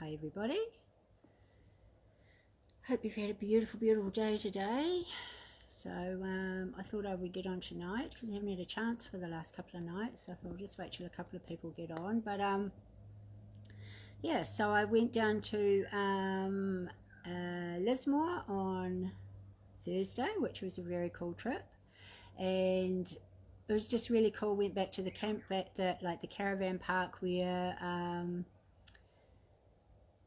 Hi everybody. Hope you've had a beautiful, beautiful day today. So I thought I would get on tonight because I haven't had a chance for the last couple of nights. So I thought I'll just wait till a couple of people get on. But yeah, so I went down to Lismore on Thursday, which was a very cool trip. And it was just really cool. Went back to the camp, back to like the caravan park where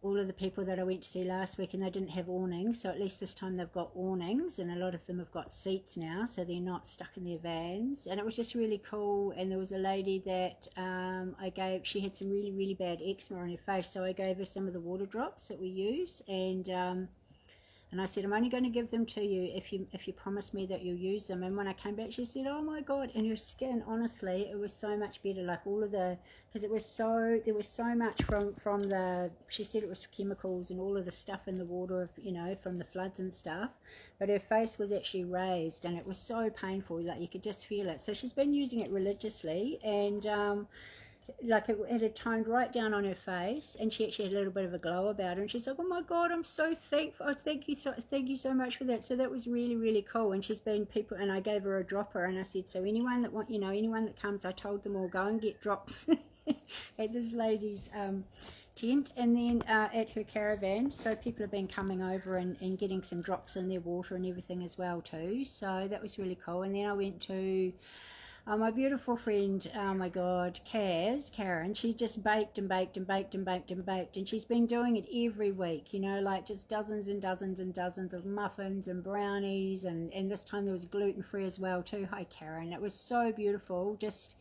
all of the people that I went to see last week, and they didn't have awnings, so at least this time they've got awnings, and a lot of them have got seats now, so they're not stuck in their vans. And it was just really cool. And there was a lady that she had some really, really bad eczema on her face, so I gave her some of the water drops that we use, and I said, I'm only going to give them to you if you promise me that you'll use them. And when I came back, she said, oh my God, and her skin, honestly, it was so much better. Like all of the, because there was so much from the, she said it was chemicals and all of the stuff in the water, from the floods and stuff. But her face was actually raised, and it was so painful, like you could just feel it. So she's been using it religiously, and like it had toned right down on her face, and she actually had a little bit of a glow about her, and she's like, oh my God, I'm so thankful. Thank you so much for that. So that was really, really cool. And she's been and I gave her a dropper, and I said, so anyone that comes, I told them all, go and get drops at this lady's tent, and then at her caravan. So people have been coming over and getting some drops in their water and everything as well too. So that was really cool. And then I went to my beautiful friend, oh my God, Karen, she just baked and baked and baked and baked and baked, and she's been doing it every week, like just dozens and dozens and dozens of muffins and brownies, and this time there was gluten-free as well too. Hi Karen, it was so beautiful, just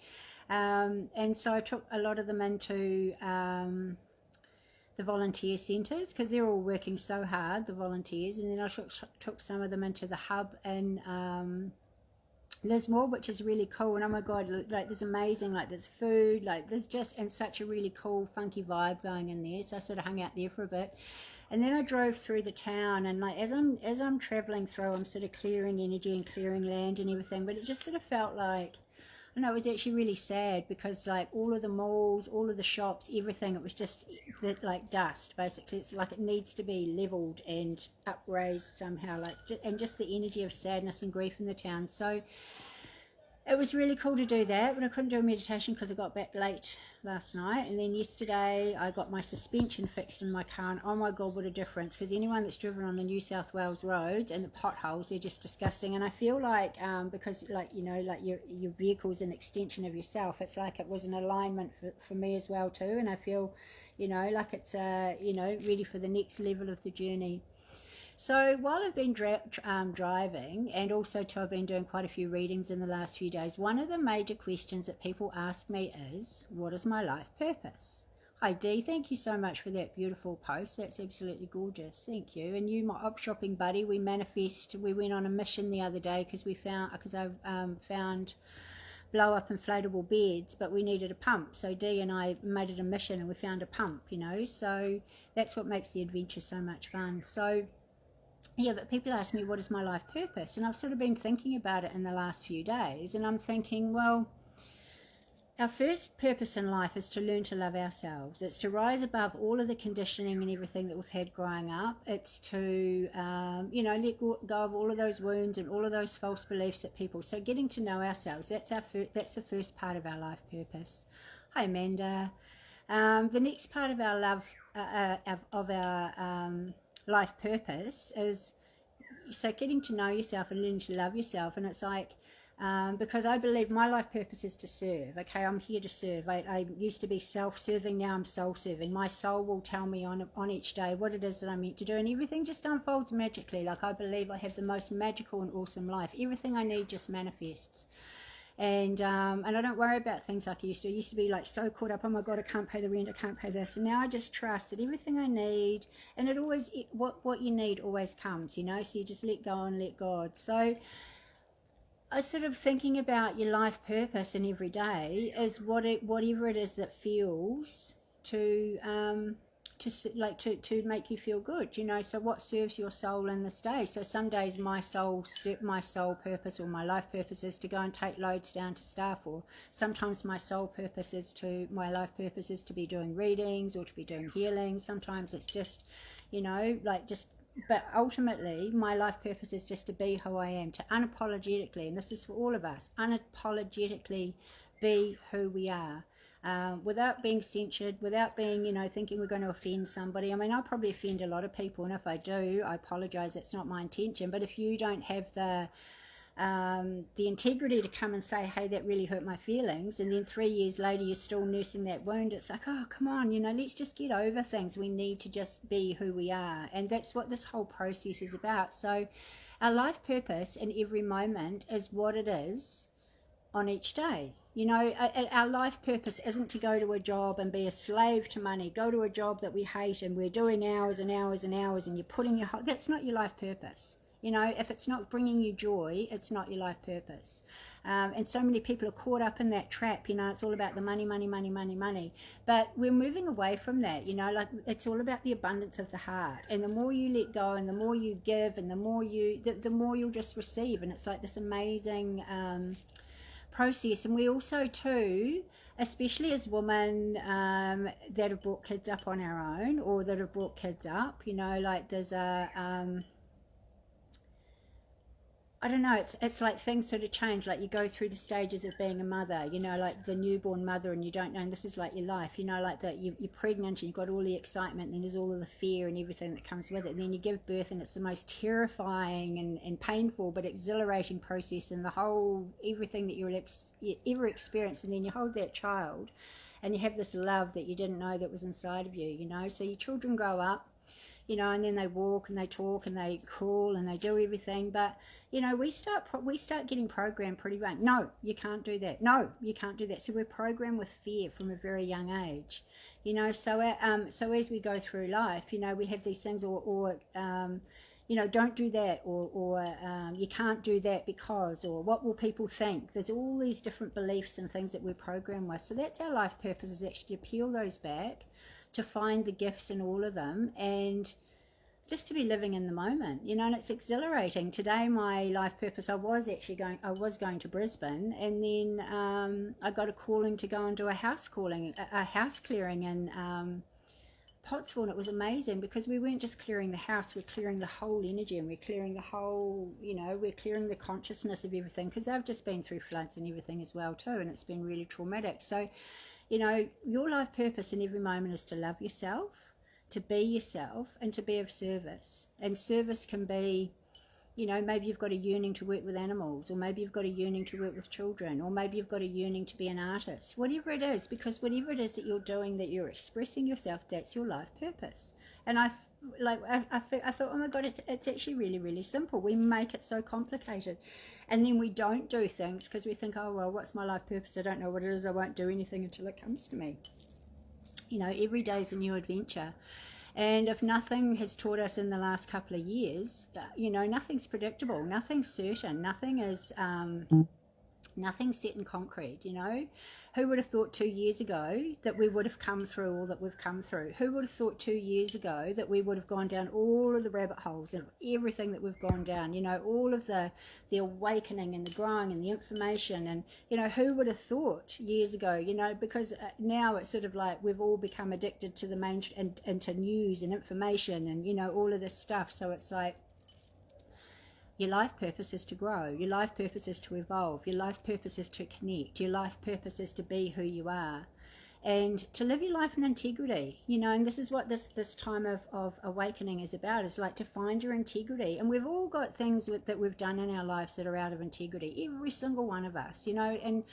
and so I took a lot of them into the volunteer centres, because they're all working so hard, the volunteers, and then I took some of them into the hub in Lismore, which is really cool. And oh my God, like there's amazing, like there's food, like there's just, and such a really cool funky vibe going in there. So I sort of hung out there for a bit, and then I drove through the town, and like as I'm traveling through, I'm sort of clearing energy and clearing land and everything, but it just sort of felt like, I don't know, it was actually really sad, because like all of the malls, all of the shops, everything, it was just like dust basically. It's like it needs to be leveled and upraised somehow, like, and just the energy of sadness and grief in the town. So it was really cool to do that, but I couldn't do a meditation because I got back late last night. And then yesterday I got my suspension fixed in my car, and oh my God, what a difference. Because anyone that's driven on the New South Wales roads and the potholes, they're just disgusting. And I feel like because like your vehicle's an extension of yourself, it's like it was an alignment for me as well too. And I feel like it's ready for the next level of the journey. So while I've been driving, and also I've been doing quite a few readings in the last few days, one of the major questions that people ask me is, what is my life purpose? Hi Dee, thank you so much for that beautiful post. That's absolutely gorgeous. Thank you. And you, my op shopping buddy, we went on a mission the other day because I found blow up inflatable beds, but we needed a pump. So Dee and I made it a mission, and we found a pump, so that's what makes the adventure so much fun. So yeah, but people ask me, what is my life purpose? And I've sort of been thinking about it in the last few days, and I'm thinking, well, our first purpose in life is to learn to love ourselves. It's to rise above all of the conditioning and everything that we've had growing up. It's to, let go of all of those wounds and all of those false beliefs that people. So getting to know ourselves, that's the first part of our life purpose. Hi, Amanda. The next part of our life purpose is getting to know yourself and learning to love yourself. And it's like, because I believe my life purpose is to serve. Okay, I'm here to serve. I used to be self-serving, now I'm soul-serving. My soul will tell me on each day what it is that I'm meant to do, and everything just unfolds magically. Like, I believe I have the most magical and awesome life. Everything I need just manifests. And I don't worry about things like I used to. I used to be like so caught up, oh my God, I can't pay the rent, I can't pay this. And now I just trust that everything I need, and what you need always comes, so you just let go and let God. So I was sort of thinking about your life purpose in every day is whatever it is that feels to to make you feel good, you know. So what serves your soul in this day? So some days my soul purpose or my life purpose is to go and take loads down to staff, or sometimes my life purpose is to be doing readings or to be doing healing. Sometimes it's just, you know, but ultimately my life purpose is just to be who I am, to unapologetically, and this is for all of us, unapologetically be who we are, without being censured, without being, you know, thinking we're going to offend somebody. I mean, I'll probably offend a lot of people, and if I do, I apologize, it's not my intention. But if you don't have the integrity to come and say, hey, that really hurt my feelings, and then 3 years later you're still nursing that wound, it's like, oh, come on, you know, let's just get over things. We need to just be who we are, and that's what this whole process is about. So our life purpose in every moment is what it is on each day. You know, our life purpose isn't to go to a job and be a slave to money, go to a job that we hate and we're doing hours and hours and hours and you're putting your whole, that's not your life purpose. You know, if it's not bringing you joy, it's not your life purpose. And so many people are caught up in that trap, you know, it's all about the money, money, money, money, money. But we're moving away from that, you know, like it's all about the abundance of the heart. And the more you let go and the more you give and the more you'll just receive. And it's like this amazing process. And we also too, especially as women that have brought kids up on our own, or that have brought kids up, you know, like there's a I don't know, it's like things sort of change, like you go through the stages of being a mother, you know, like the newborn mother, and you don't know, and this is like your life, you know, like that you're pregnant and you've got all the excitement and then there's all of the fear and everything that comes with it, and then you give birth and it's the most terrifying and painful but exhilarating process, and the whole, everything that you ever experienced, and then you hold that child and you have this love that you didn't know that was inside of you, you know. So your children grow up, you know, and then they walk and they talk and they crawl and they do everything. But, you know, we start getting programmed pretty well. No, you can't do that. No, you can't do that. So we're programmed with fear from a very young age, you know. So as we go through life, you know, we have these things, or you know, don't do that, or you can't do that because, or what will people think? There's all these different beliefs and things that we're programmed with. So that's our life purpose, is actually to peel those back, to find the gifts in all of them, and just to be living in the moment, you know. And it's exhilarating. Today my life purpose, I was going to Brisbane, and then I got a calling to go and do a house clearing in Pottsville, and it was amazing because we weren't just clearing the house, we're clearing the whole energy, and we're clearing the whole, you know, we're clearing the consciousness of everything, because I've just been through floods and everything as well too, and it's been really traumatic. So, you know, your life purpose in every moment is to love yourself, to be yourself, and to be of service. And service can be, you know, maybe you've got a yearning to work with animals, or maybe you've got a yearning to work with children, or maybe you've got a yearning to be an artist, whatever it is, because whatever it is that you're doing, that you're expressing yourself, that's your life purpose. And I thought, oh my God, it's actually really, really simple. We make it so complicated, and then we don't do things because we think, oh well, what's my life purpose? I don't know what it is. I won't do anything until it comes to me. You know, every day is a new adventure. And if nothing has taught us in the last couple of years, you know, nothing's predictable, nothing's certain, nothing is nothing set in concrete, you know. Who would have thought 2 years ago that we would have come through all that we've come through? Who would have thought 2 years ago that we would have gone down all of the rabbit holes and everything that we've gone down, you know, all of the awakening and the growing and the information, and, you know, who would have thought years ago, you know, because now it's sort of like we've all become addicted to the mainstream and to news and information and, you know, all of this stuff. So it's like, your life purpose is to grow. Your life purpose is to evolve. Your life purpose is to connect. Your life purpose is to be who you are, and to live your life in integrity, you know. And this is what this time of awakening is about, is like to find your integrity. And we've all got things that we've done in our lives that are out of integrity, every single one of us, you know. And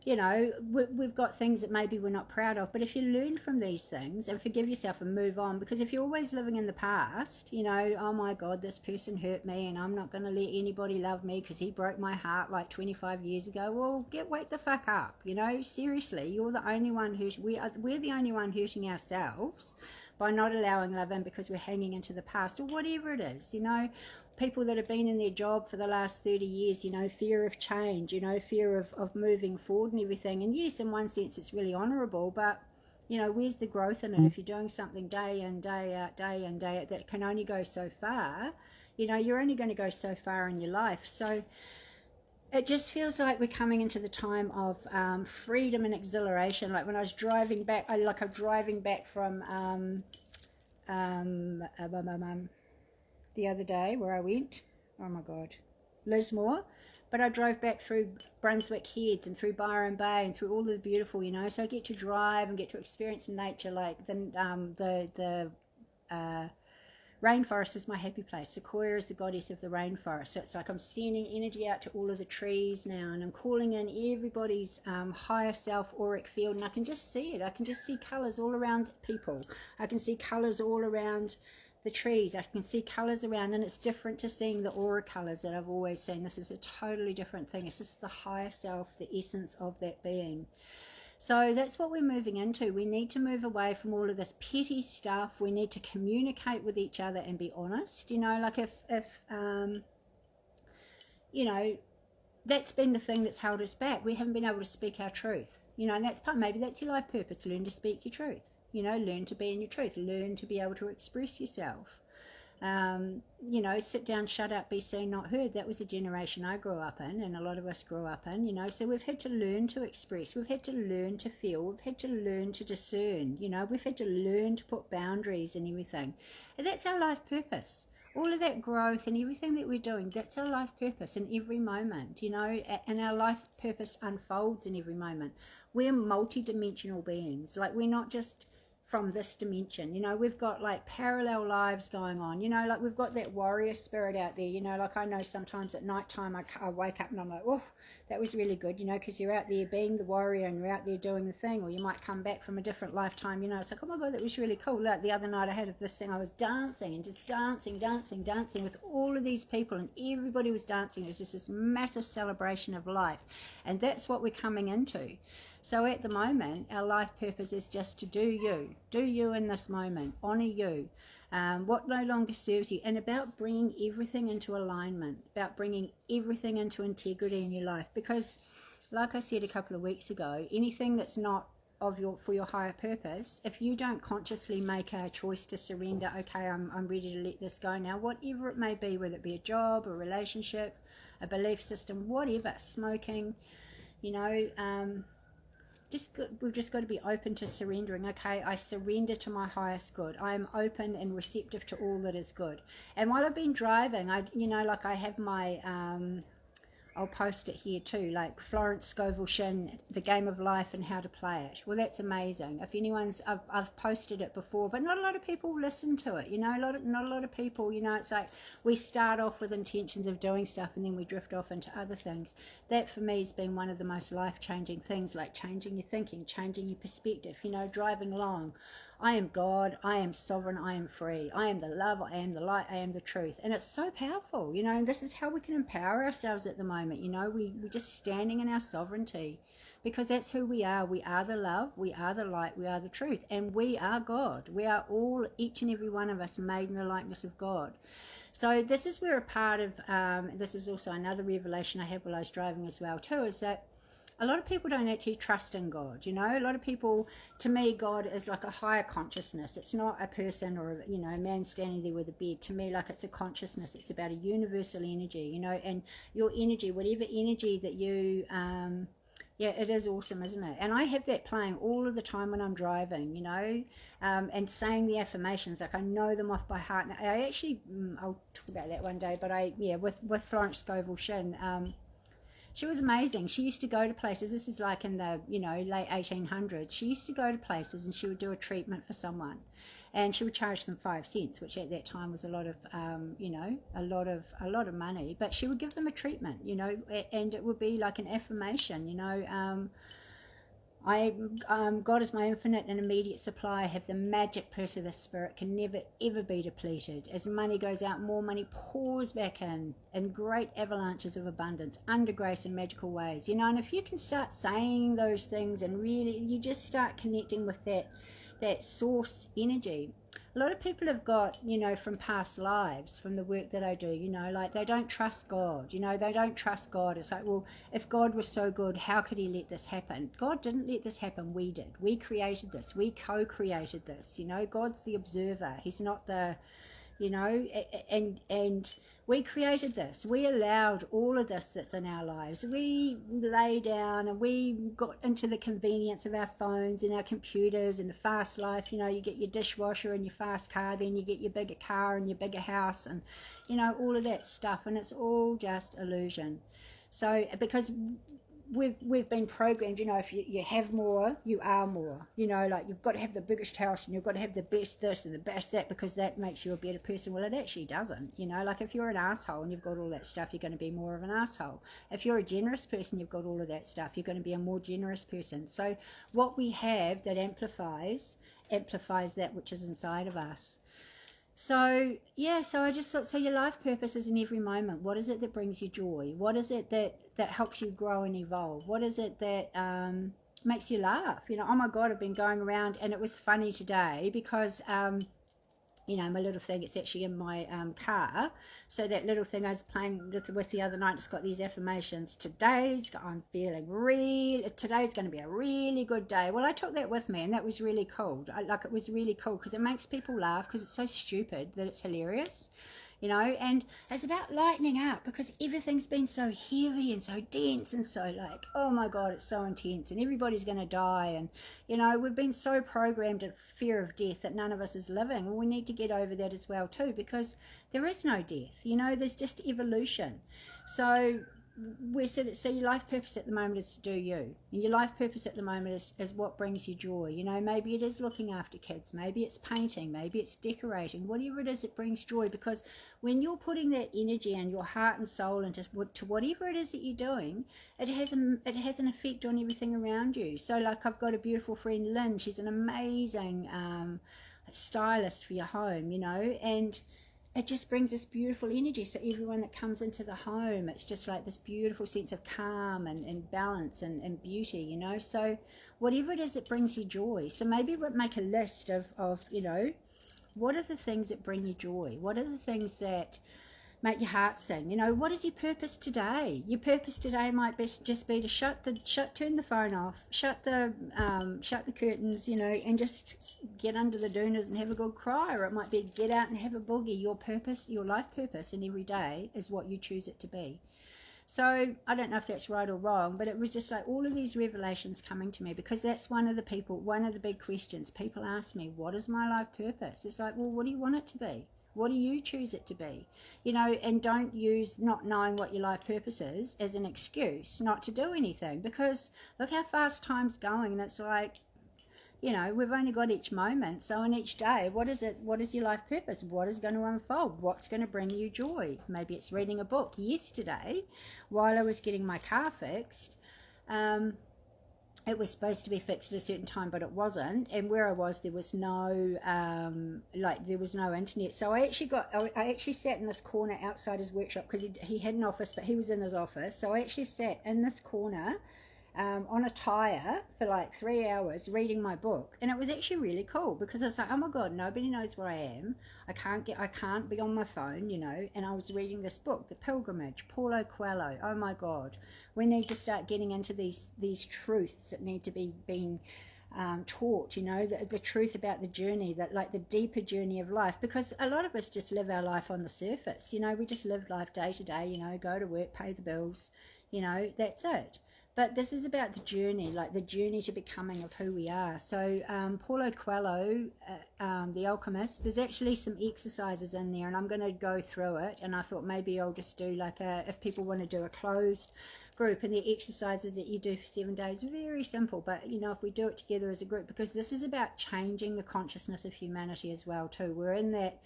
you know, we've got things that maybe we're not proud of, but if you learn from these things and forgive yourself and move on, because if you're always living in the past, you know, oh my God, this person hurt me and I'm not going to let anybody love me because he broke my heart like 25 years ago. Well, wake the fuck up, you know. Seriously, you're the only one we're the only one hurting ourselves by not allowing love in, because we're hanging into the past, or whatever it is, you know. People that have been in their job for the last 30 years, you know, fear of change, you know, fear of moving forward and everything. And yes, in one sense it's really honourable, but You know, where's the growth in it? If you're doing something day in, day out, that can only go so far, you know, you're only going to go so far in your life. So it just feels like we're coming into the time of freedom and exhilaration. Like when I was driving back, I'm driving back from the other day where I went, oh my God, Lismore. But I drove back through Brunswick Heads and through Byron Bay and through all the beautiful, you know, so I get to drive and get to experience nature. Like the rainforest is my happy place. Sequoia is the goddess of the rainforest. So it's like I'm sending energy out to all of the trees now, and I'm calling in everybody's higher self auric field, and I can just see it. I can just see colours all around people. I can see colours all around the trees. I can see colours around, and it's different to seeing the aura colours that I've always seen. This is a totally different thing. It's just the higher self, the essence of that being. So that's what we're moving into. We need to move away from all of this petty stuff. We need to communicate with each other and be honest. You know, like if you know, that's been the thing that's held us back. We haven't been able to speak our truth. You know, and that's maybe that's your life purpose. Learn to speak your truth. You know, learn to be in your truth. Learn to be able to express yourself. You know, sit down, shut up, be seen, not heard. That was a generation I grew up in, and a lot of us grew up in, you know. So we've had to learn to express. We've had to learn to feel. We've had to learn to discern. You know, we've had to learn to put boundaries and everything. And that's our life purpose. All of that growth and everything that we're doing, that's our life purpose in every moment, you know, and our life purpose unfolds in every moment. We're multi-dimensional beings. Like, we're not just from this dimension, you know, we've got like parallel lives going on, you know, like we've got that warrior spirit out there, you know, like I know sometimes at night time I wake up and I'm like, oh, that was really good, you know, because you're out there being the warrior and you're out there doing the thing, or you might come back from a different lifetime, you know. It's like, oh my God, that was really cool. Like the other night I had this thing, I was dancing and just dancing with all of these people, and everybody was dancing. It was just this massive celebration of life, and that's what we're coming into. So at the moment, our life purpose is just to do you in this moment, honour you, what no longer serves you, and about bringing everything into alignment, about bringing everything into integrity in your life. Because, like I said a couple of weeks ago, anything that's not for your higher purpose, if you don't consciously make a choice to surrender, okay, I'm ready to let this go now, whatever it may be, whether it be a job, a relationship, a belief system, whatever, smoking, you know, we've just got to be open to surrendering. Okay, I surrender to my highest good. I am open and receptive to all that is good. And while I've been driving, I have my I'll post it here too, like Florence Scovel Shinn, The Game of Life and How to Play It. Well, that's amazing. If anyone's, I've posted it before, but not a lot of people listen to it, you know. Not a lot of people, you know. It's like we start off with intentions of doing stuff and then we drift off into other things. That for me has been one of the most life-changing things, like changing your thinking, changing your perspective, you know, driving along. I am God, I am sovereign, I am free, I am the love, I am the light, I am the truth. And it's so powerful, you know, and this is how we can empower ourselves at the moment, you know. We're just standing in our sovereignty, because that's who we are. We are the love, we are the light, we are the truth, and we are God. We are all, each and every one of us, made in the likeness of God. So this is where a part of, this is also another revelation I had while I was driving as well too, is that a lot of people don't actually trust in God, you know. A lot of people, to me, God is like a higher consciousness. It's not a person or, you know, a man standing there with a bed. To me, like, it's a consciousness. It's about a universal energy, you know, and your energy, whatever energy that you, yeah, it is awesome, isn't it? And I have that playing all of the time when I'm driving, you know, and saying the affirmations, like I know them off by heart. And I actually, I'll talk about that one day, but with Florence Scovel Shinn, she was amazing. She used to go to places, this is like in the, you know, late 1800s. She used to go to places and she would do a treatment for someone, and she would charge them 5 cents, which at that time was a lot of, you know, a lot of money. But she would give them a treatment, you know, and it would be like an affirmation, you know, God is my infinite and immediate supply. I have the magic purse of the spirit, can never ever be depleted. As money goes out, more money pours back in great avalanches of abundance, under grace and magical ways, you know. And if you can start saying those things and really, you just start connecting with that that source energy. A lot of people have got, you know, from past lives, from the work that I do, you know, like they don't trust God, you know, they don't trust God. It's like, well, if God was so good, how could he let this happen? God didn't let this happen. We did. We created this. We co-created this, you know. God's the observer. He's not the, you know, and we created this. We allowed all of this that's in our lives. We lay down and we got into the convenience of our phones and our computers and the fast life. You know, you get your dishwasher and your fast car, then you get your bigger car and your bigger house and, you know, all of that stuff. And it's all just illusion. So because we've been programmed, you know, if you have more, you are more, you know, like you've got to have the biggest house and you've got to have the best this and the best that because that makes you a better person. Well, it actually doesn't, you know, like if you're an asshole and you've got all that stuff, you're going to be more of an asshole. If you're a generous person, you've got all of that stuff, you're going to be a more generous person. So what we have that amplifies that which is inside of us. So yeah, so I just thought, so your life purpose is in every moment. What is it that brings you joy? What is it that helps you grow and evolve? What is it that makes you laugh? You know, oh my God, I've been going around, and it was funny today because you know, my little thing, it's actually in my car. So that little thing I was playing with the other night, it's got these affirmations. Today's going to be a really good day. Well, I took that with me, and that was really cool. It was really cool because it makes people laugh because it's so stupid that it's hilarious. You know, and it's about lightening up because everything's been so heavy and so dense and so like, oh my God, it's so intense and everybody's going to die. And, you know, we've been so programmed in fear of death that none of us is living. And we need to get over that as well too, because there is no death, you know, there's just evolution. So your life purpose at the moment is to do you, and your life purpose at the moment is what brings you joy. You know, maybe it is looking after kids, maybe it's painting, maybe it's decorating, whatever it is that brings joy, because when you're putting that energy and your heart and soul into whatever it is that you're doing, it has an effect on everything around you. So like, I've got a beautiful friend, Lynn. She's an amazing stylist for your home, you know, and it just brings this beautiful energy. So everyone that comes into the home, it's just like this beautiful sense of calm and balance and beauty, you know. So whatever it is that brings you joy. So maybe we'll make a list of, you know, what are the things that bring you joy? What are the things that make your heart sing? You know, what is your purpose today? Your purpose today might just be to turn the phone off, shut the curtains, you know, and just get under the doonas and have a good cry. Or it might be get out and have a boogie. Your purpose, your life purpose in every day is what you choose it to be. So I don't know if that's right or wrong, but it was just like all of these revelations coming to me, because that's one of the big questions. People ask me, what is my life purpose? It's like, well, what do you want it to be? What do you choose it to be? You know, and don't use not knowing what your life purpose is as an excuse not to do anything, because look how fast time's going, and it's like, you know, we've only got each moment. So in each day, what is it? What is your life purpose? What is going to unfold? What's going to bring you joy? Maybe it's reading a book. Yesterday, while I was getting my car fixed, it was supposed to be fixed at a certain time, but it wasn't. And where I was, there was no, there was no internet. So I actually sat in this corner outside his workshop, because he had an office, but he was in his office. So I actually sat in this corner on a tire for like 3 hours reading my book, and it was actually really cool, because it's like, oh my God, nobody knows where I am. I can't be on my phone, you know. And I was reading this book, The Pilgrimage, Paulo Coelho. Oh my God, we need to start getting into these truths that need to be being taught, you know, the truth about the journey, that like the deeper journey of life, because a lot of us just live our life on the surface, you know. We just live life day to day, you know, go to work, pay the bills, you know, that's it. But this is about the journey, like the journey to becoming of who we are. So Paulo Coelho, The Alchemist, there's actually some exercises in there, and I'm going to go through it. And I thought maybe I'll just do like if people want to do a closed group, and the exercises that you do for 7 days, very simple. But, you know, if we do it together as a group, because this is about changing the consciousness of humanity as well too. We're in that,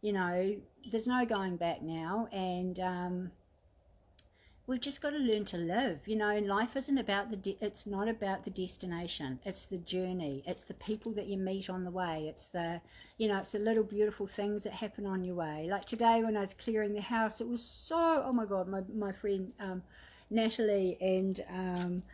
you know, there's no going back now, and we've just got to learn to live, you know. And life isn't about it's not about the destination, it's the journey, it's the people that you meet on the way, it's the, you know, it's the little beautiful things that happen on your way. Like today when I was clearing the house, it was so, oh my God, my friend Natalie and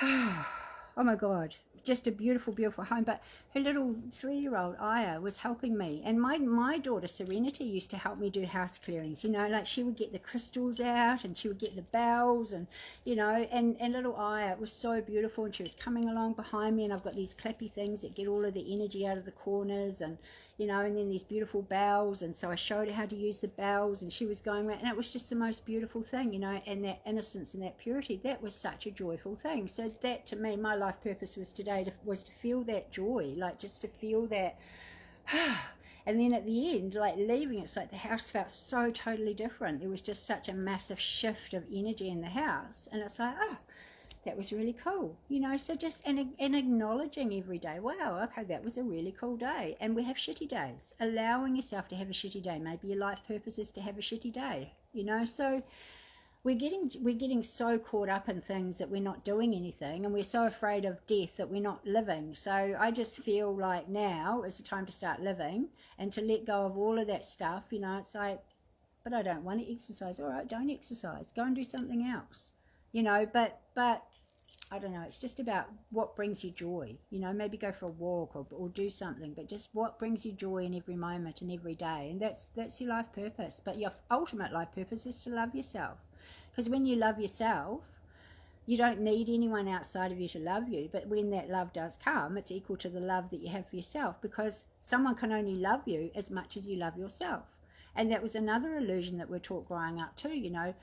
oh my God, just a beautiful, beautiful home. But her little 3-year-old Aya was helping me, and my daughter Serenity used to help me do house clearings. You know, like she would get the crystals out and she would get the bells, and you know, and little Aya, it was so beautiful, and she was coming along behind me, and I've got these clappy things that get all of the energy out of the corners, and you know, and then these beautiful bells, and so I showed her how to use the bells, and she was going around, and it was just the most beautiful thing, you know, and that innocence and that purity, that was such a joyful thing. So that, to me, my life purpose was today was to feel that joy, like just to feel that. And then at the end, like leaving, it's like the house felt so totally different. There was just such a massive shift of energy in the house, and it's like, oh, that was really cool, you know. So just and acknowledging every day, wow, okay, that was a really cool day. And we have shitty days, allowing yourself to have a shitty day. Maybe your life purpose is to have a shitty day, you know. So we're getting so caught up in things that we're not doing anything, and we're so afraid of death that we're not living. So I just feel like now is the time to start living and to let go of all of that stuff, you know. It's like, but I don't want to exercise. All right, don't exercise, go and do something else, you know. But I don't know, it's just about what brings you joy, you know. Maybe go for a walk or do something, but just what brings you joy in every moment and every day. And that's your life purpose. But your ultimate life purpose is to love yourself, because when you love yourself, you don't need anyone outside of you to love you. But when that love does come, it's equal to the love that you have for yourself, because someone can only love you as much as you love yourself. And that was another illusion that we're taught growing up too, you know.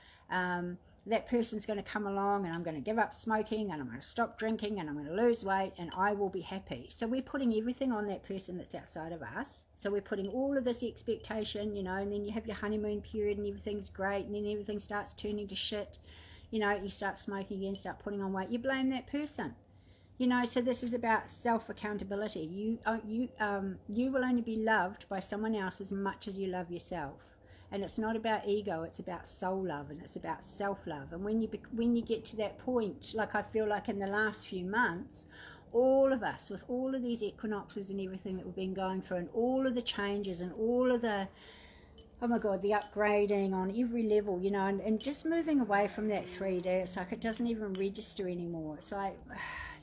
That person's going to come along, and I'm going to give up smoking, and I'm going to stop drinking, and I'm going to lose weight, and I will be happy. So we're putting everything on that person that's outside of us. So we're putting all of this expectation, you know, and then you have your honeymoon period and everything's great, and then everything starts turning to shit. You know, you start smoking again, start putting on weight, you blame that person. You know, so this is about self-accountability. You will only be loved by someone else as much as you love yourself. And it's not about ego, it's about soul love, and it's about self-love. And when you get to that point, like I feel like in the last few months, all of us, with all of these equinoxes and everything that we've been going through, and all of the changes and all of the, oh my God, the upgrading on every level, you know, and just moving away from that 3D, it's like it doesn't even register anymore. It's like,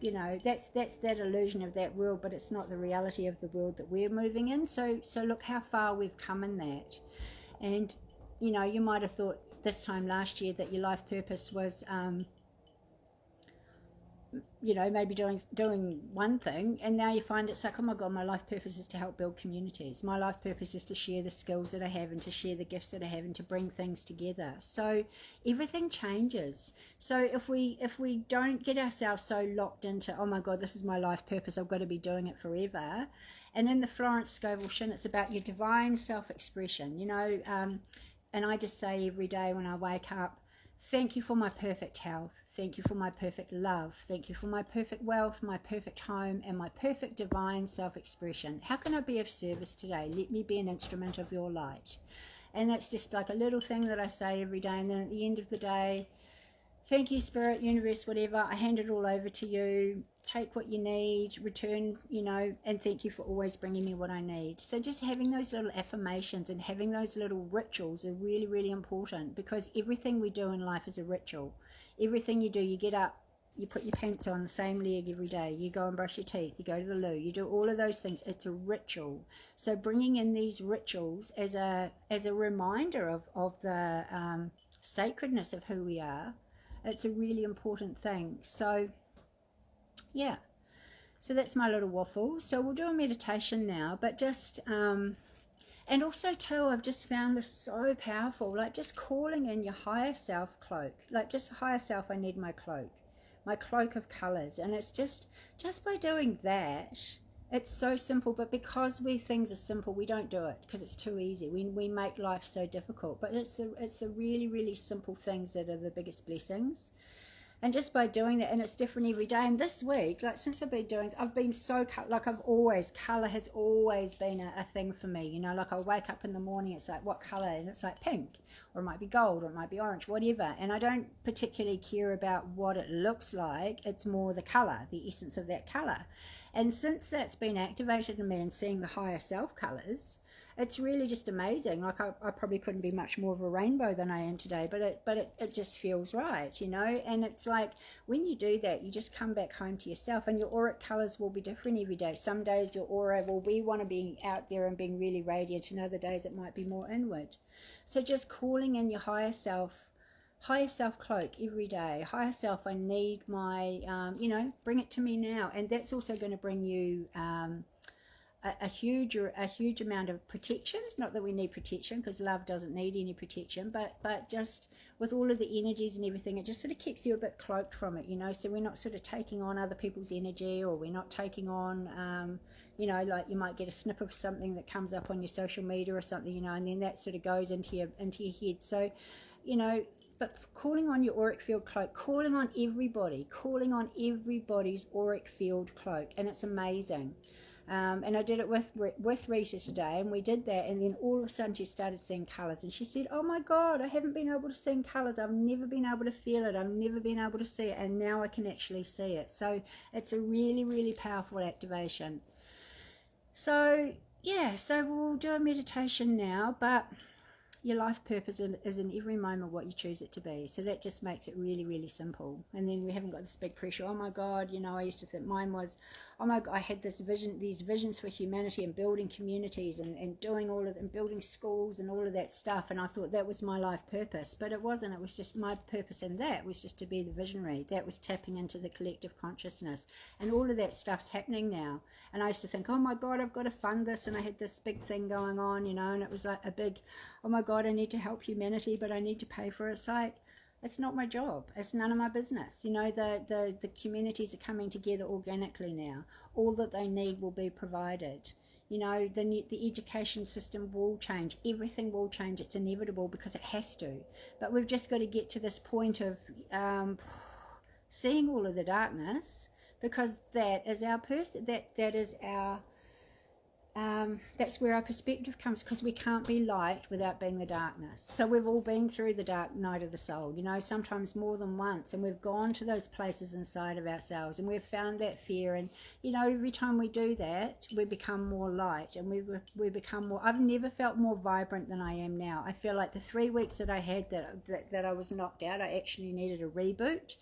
you know, that's that illusion of that world, but it's not the reality of the world that we're moving in. So look how far we've come in that. And, you know, you might have thought this time last year that your life purpose was, you know, maybe doing one thing, and now you find it's like, oh my God, my life purpose is to help build communities. My life purpose is to share the skills that I have and to share the gifts that I have and to bring things together. So everything changes. So if we don't get ourselves so locked into, oh my God, this is my life purpose, I've got to be doing it forever. And in the Florence Scovel Shin, it's about your divine self-expression, you know. And I just say every day when I wake up, thank you for my perfect health. Thank you for my perfect love. Thank you for my perfect wealth, my perfect home, and my perfect divine self-expression. How can I be of service today? Let me be an instrument of your light. And that's just like a little thing that I say every day. And then at the end of the day, thank you, Spirit, Universe, whatever. I hand it all over to you. Take what you need, return, you know, and thank you for always bringing me what I need. So just having those little affirmations and having those little rituals are really, really important, because everything we do in life is a ritual. Everything you do, you get up, you put your pants on the same leg every day, you go and brush your teeth, you go to the loo, you do all of those things. It's a ritual. So bringing in these rituals as a reminder of the sacredness of who we are, it's a really important thing. So yeah, so that's my little waffle. So we'll do a meditation now, but just and also too, I've just found this so powerful, like just calling in your higher self cloak, like just higher self, I need my cloak of colors. And it's just by doing that, it's so simple. But because things are simple, we don't do it because it's too easy. We make life so difficult, but it's the really, really simple things that are the biggest blessings. And just by doing that, and it's different every day. And this week, like since I've been so, like colour has always been a thing for me. You know, like I wake up in the morning, it's like, what colour? And it's like pink, or it might be gold, or it might be orange, whatever. And I don't particularly care about what it looks like. It's more the colour, the essence of that colour. And since that's been activated in me and seeing the higher self colours, it's really just amazing. Like I probably couldn't be much more of a rainbow than I am today, but it just feels right, you know. And it's like when you do that, you just come back home to yourself, and your auric colors will be different every day. Some days your aura will be want to be out there and being really radiant, and other days it might be more inward. So just calling in your higher self cloak every day. Higher self, I need my you know, bring it to me now. And that's also going to bring you a huge amount of protection. Not that we need protection, because love doesn't need any protection, but just with all of the energies and everything, it just sort of keeps you a bit cloaked from it, you know. So we're not sort of taking on other people's energy, or we're not taking on you know, like you might get a snip of something that comes up on your social media or something, you know, and then that sort of goes into your head. So, you know, but calling on your auric field cloak, calling on everybody's auric field cloak, and it's amazing. And I did it with Rita today, and we did that, and then all of a sudden she started seeing colours, and she said, oh my God, I haven't been able to see colours, I've never been able to feel it, I've never been able to see it, and now I can actually see it. So it's a really, really powerful activation. So yeah, so we'll do a meditation now, but your life purpose is in every moment what you choose it to be. So that just makes it really, really simple. And then we haven't got this big pressure. Oh my God, you know, I used to think mine was, oh my God, I had this vision, these visions for humanity and building communities and doing all of, and building schools and all of that stuff. And I thought that was my life purpose, but it wasn't. It was just my purpose, and that was just to be the visionary. That was tapping into the collective consciousness, and all of that stuff's happening now. And I used to think, oh my God, I've got to fund this, and I had this big thing going on, you know, and it was like a big, oh my God, I need to help humanity, but I need to pay for it. It's like, it's not my job. It's none of my business. You know, the communities are coming together organically now. All that they need will be provided. You know, the education system will change. Everything will change. It's inevitable, because it has to. But we've just got to get to this point of seeing all of the darkness, because that is our person. That is our that's where our perspective comes, because we can't be light without being the darkness. So we've all been through the dark night of the soul, you know, sometimes more than once, and we've gone to those places inside of ourselves, and we've found that fear, and you know, every time we do that, we become more light, and we become more. I've never felt more vibrant than I am now. I feel like the 3 weeks that I had that I was knocked out, I actually needed a reboot.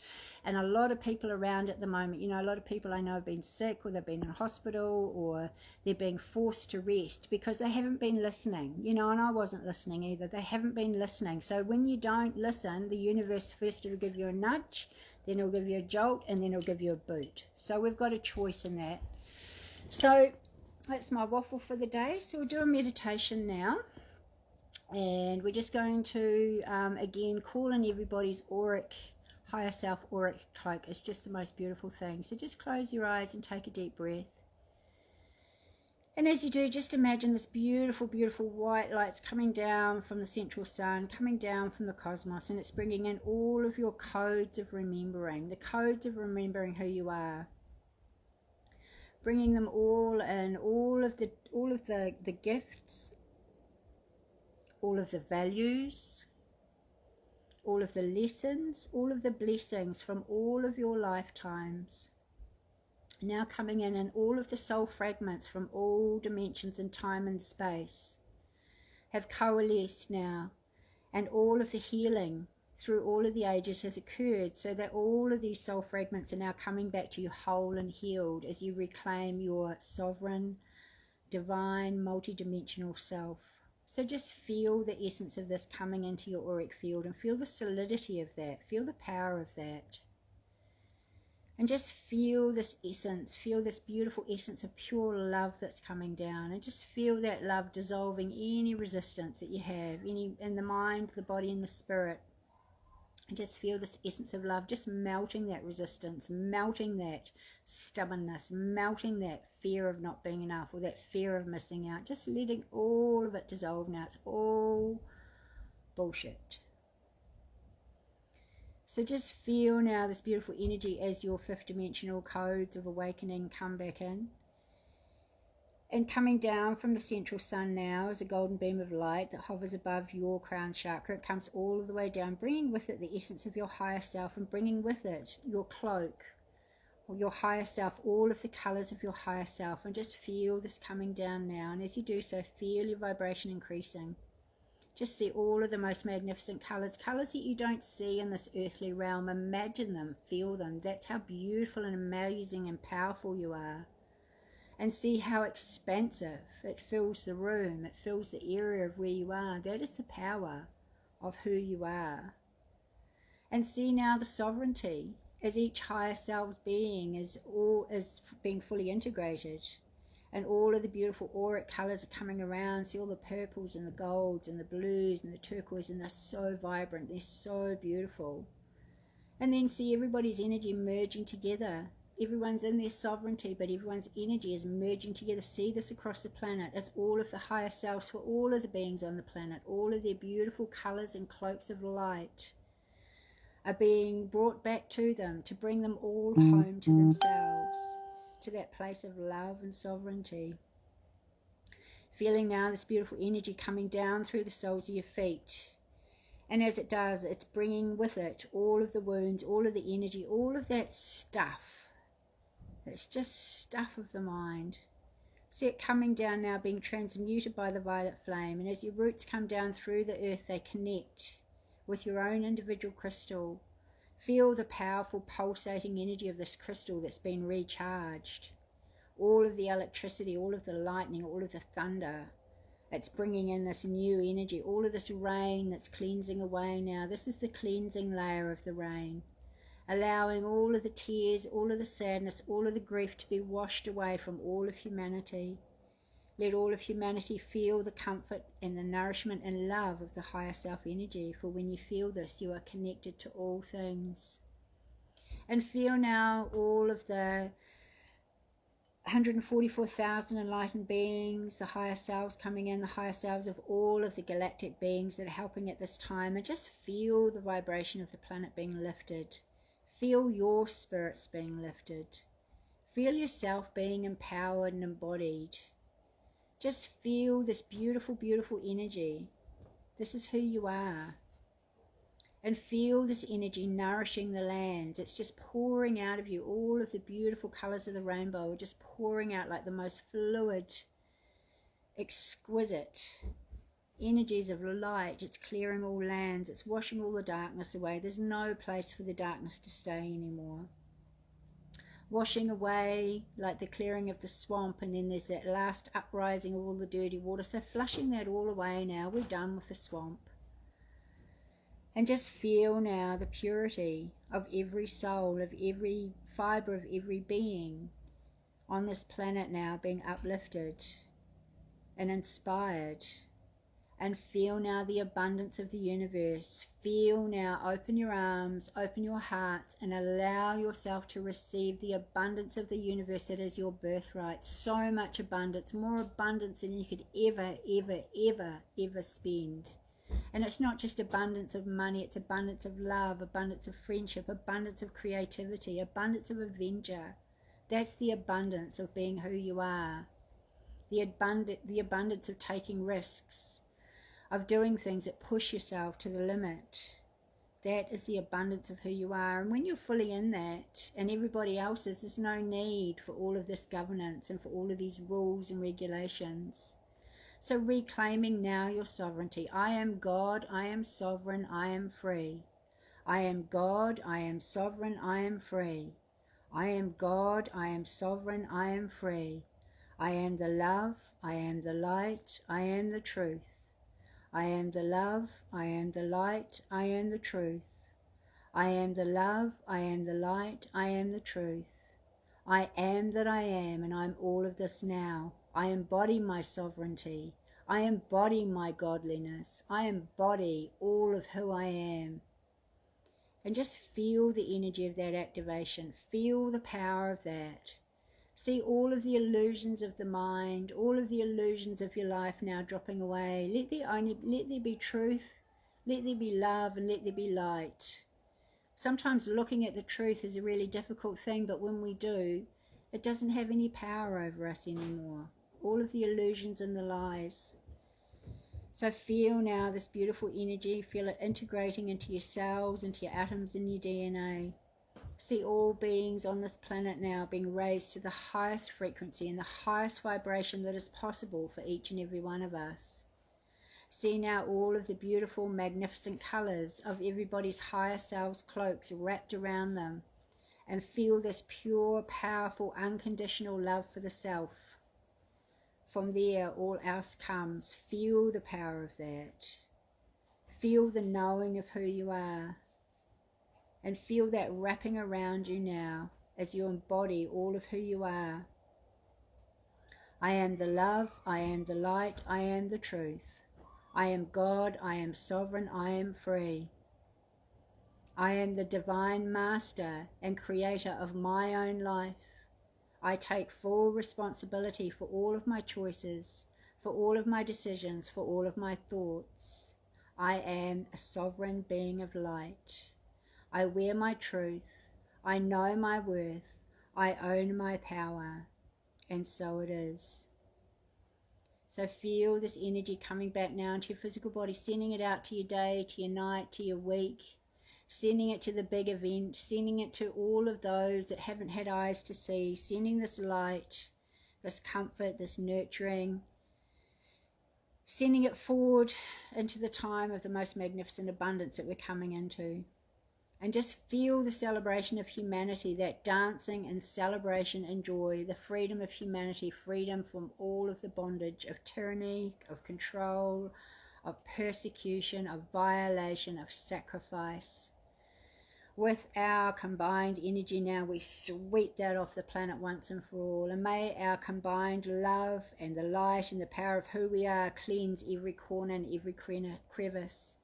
And a lot of people around at the moment, you know, a lot of people I know have been sick, or they've been in hospital, or they're being forced to rest because they haven't been listening, you know, and I wasn't listening either. They haven't been listening. So when you don't listen, the universe first will give you a nudge, then it'll give you a jolt, and then it'll give you a boot. So we've got a choice in that. So that's my waffle for the day. So we'll do a meditation now. And we're just going to, again, call in everybody's higher self auric cloak. It's just the most beautiful thing. So just close your eyes and take a deep breath. And as you do, just imagine this beautiful, beautiful white lights coming down from the central sun, coming down from the cosmos, and it's bringing in all of your codes of remembering, the codes of remembering who you are. Bringing them all in, all of the gifts, all of the values, all of the lessons, all of the blessings from all of your lifetimes. Now coming in, and all of the soul fragments from all dimensions in time and space have coalesced now, and all of the healing through all of the ages has occurred, so that all of these soul fragments are now coming back to you whole and healed as you reclaim your sovereign, divine, multidimensional self. So just feel the essence of this coming into your auric field, and feel the solidity of that, feel the power of that. And just feel this essence, feel this beautiful essence of pure love that's coming down, and just feel that love dissolving any resistance that you have, any in the mind, the body and the spirit. And just feel this essence of love just melting that resistance, melting that stubbornness, melting that fear of not being enough, or that fear of missing out. Just letting all of it dissolve now. It's all bullshit. So just feel now this beautiful energy as your fifth dimensional codes of awakening come back in. And coming down from the central sun now is a golden beam of light that hovers above your crown chakra. It comes all the way down, bringing with it the essence of your higher self, and bringing with it your cloak or your higher self, all of the colors of your higher self, and just feel this coming down now. And as you do so, feel your vibration increasing. Just see all of the most magnificent colors, colors that you don't see in this earthly realm. Imagine them, feel them. That's how beautiful and amazing and powerful you are. And see how expansive it fills the room, it fills the area of where you are. That is the power of who you are. And see now the sovereignty, as each higher self being is being fully integrated, and all of the beautiful auric colors are coming around. See all the purples and the golds and the blues and the turquoise, and they're so vibrant, they're so beautiful. And then see everybody's energy merging together. Everyone's in their sovereignty, but everyone's energy is merging together. See this across the planet as all of the higher selves for all of the beings on the planet, all of their beautiful colors and cloaks of light are being brought back to them to bring them all home to themselves, to that place of love and sovereignty. Feeling now this beautiful energy coming down through the soles of your feet. And as it does, it's bringing with it all of the wounds, all of the energy, all of that stuff. It's just stuff of the mind. See it coming down now, being transmuted by the violet flame. And as your roots come down through the earth, they connect with your own individual crystal. Feel the powerful pulsating energy of this crystal that's been recharged. All of the electricity, all of the lightning, all of the thunder. It's bringing in this new energy, all of this rain that's cleansing away now. This is the cleansing layer of the rain. Allowing all of the tears, all of the sadness, all of the grief to be washed away from all of humanity. Let all of humanity feel the comfort and the nourishment and love of the higher self energy. For when you feel this, you are connected to all things. And feel now all of the 144,000 enlightened beings, the higher selves coming in, the higher selves of all of the galactic beings that are helping at this time. And just feel the vibration of the planet being lifted. Feel your spirits being lifted. Feel yourself being empowered and embodied. Just feel this beautiful, beautiful energy. This is who you are. And feel this energy nourishing the lands. It's just pouring out of you. All of the beautiful colors of the rainbow are just pouring out like the most fluid, exquisite energies of light. It's clearing all lands. It's washing all the darkness away. There's no place for the darkness to stay anymore. Washing away like the clearing of the swamp, and then there's that last uprising of all the dirty water. So flushing that all away now. We're done with the swamp. And just feel now the purity of every soul, of every fiber of every being on this planet now being uplifted and inspired. And feel now the abundance of the universe. Feel now, open your arms, open your heart, and allow yourself to receive the abundance of the universe that is your birthright. So much abundance, more abundance than you could ever, ever, ever, ever spend. And it's not just abundance of money, it's abundance of love, abundance of friendship, abundance of creativity, abundance of adventure. That's the abundance of being who you are. The abundance of taking risks, of doing things that push yourself to the limit. That is the abundance of who you are. And when you're fully in that, and everybody else is, there's no need for all of this governance and for all of these rules and regulations. So reclaiming now your sovereignty. I am God, I am sovereign, I am free. I am God, I am sovereign, I am free. I am God, I am sovereign, I am free. I am the love, I am the light, I am the truth. I am the love, I am the light, I am the truth. I am the love, I am the light, I am the truth. I am that I am, and I'm all of this now. I embody my sovereignty. I embody my godliness. I embody all of who I am. And just feel the energy of that activation. Feel the power of that. See all of the illusions of the mind, all of the illusions of your life now dropping away. Let there be truth, let there be love, and let there be light. Sometimes looking at the truth is a really difficult thing, but when we do, it doesn't have any power over us anymore. All of the illusions and the lies. So feel now this beautiful energy, feel it integrating into your cells, into your atoms, in your DNA. See all beings on this planet now being raised to the highest frequency and the highest vibration that is possible for each and every one of us. See now all of the beautiful, magnificent colors of everybody's higher selves cloaks wrapped around them, and feel this pure, powerful, unconditional love for the self. From there, all else comes. Feel the power of that. Feel the knowing of who you are. And feel that wrapping around you now as you embody all of who you are. I am the love, I am the light, I am the truth. I am God, I am sovereign, I am free. I am the divine master and creator of my own life. I take full responsibility for all of my choices, for all of my decisions, for all of my thoughts. I am a sovereign being of light. I wear my truth. I know my worth. I own my power. And so it is. So feel this energy coming back now into your physical body, sending it out to your day, to your night, to your week, sending it to the big event, sending it to all of those that haven't had eyes to see, sending this light, this comfort, this nurturing, sending it forward into the time of the most magnificent abundance that we're coming into. And just feel the celebration of humanity, that dancing and celebration and joy, the freedom of humanity, freedom from all of the bondage of tyranny, of control, of persecution, of violation, of sacrifice. With our combined energy now, we sweep that off the planet once and for all. And may our combined love and the light and the power of who we are cleanse every corner and every crevice.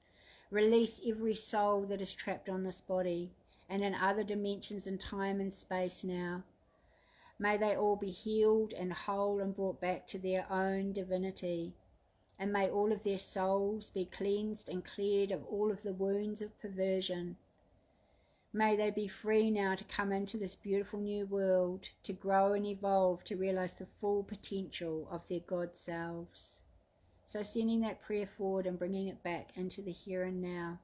Release every soul that is trapped on this body and in other dimensions in time and space now. May they all be healed and whole and brought back to their own divinity. And may all of their souls be cleansed and cleared of all of the wounds of perversion. May they be free now to come into this beautiful new world, to grow and evolve, to realize the full potential of their God selves. So sending that prayer forward and bringing it back into the here and now,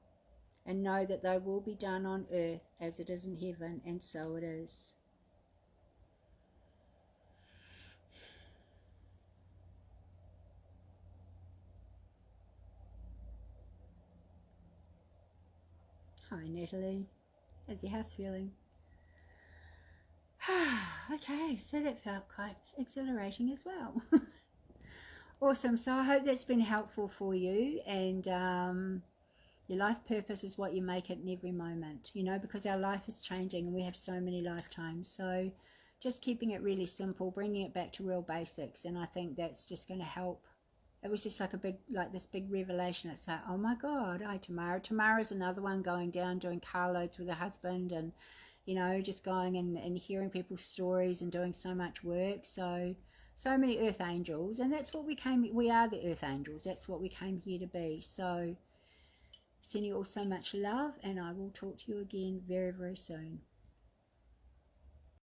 and know that they will be done on earth as it is in heaven, and so it is. Hi Natalie, how's your house feeling? Okay, so that felt quite exhilarating as well. Awesome. So I hope that's been helpful for you, and your life purpose is what you make it in every moment, you know, because our life is changing and we have so many lifetimes. So just keeping it really simple, bringing it back to real basics, and I think that's just going to help. It was just like this big revelation. It's like, oh my God, Tamara's another one, going down doing carloads with her husband, and you know, just going and hearing people's stories and doing so much work. So many earth angels, and that's what we are, the earth angels. That's what we came here to be. So send you all so much love, and I will talk to you again very, very soon.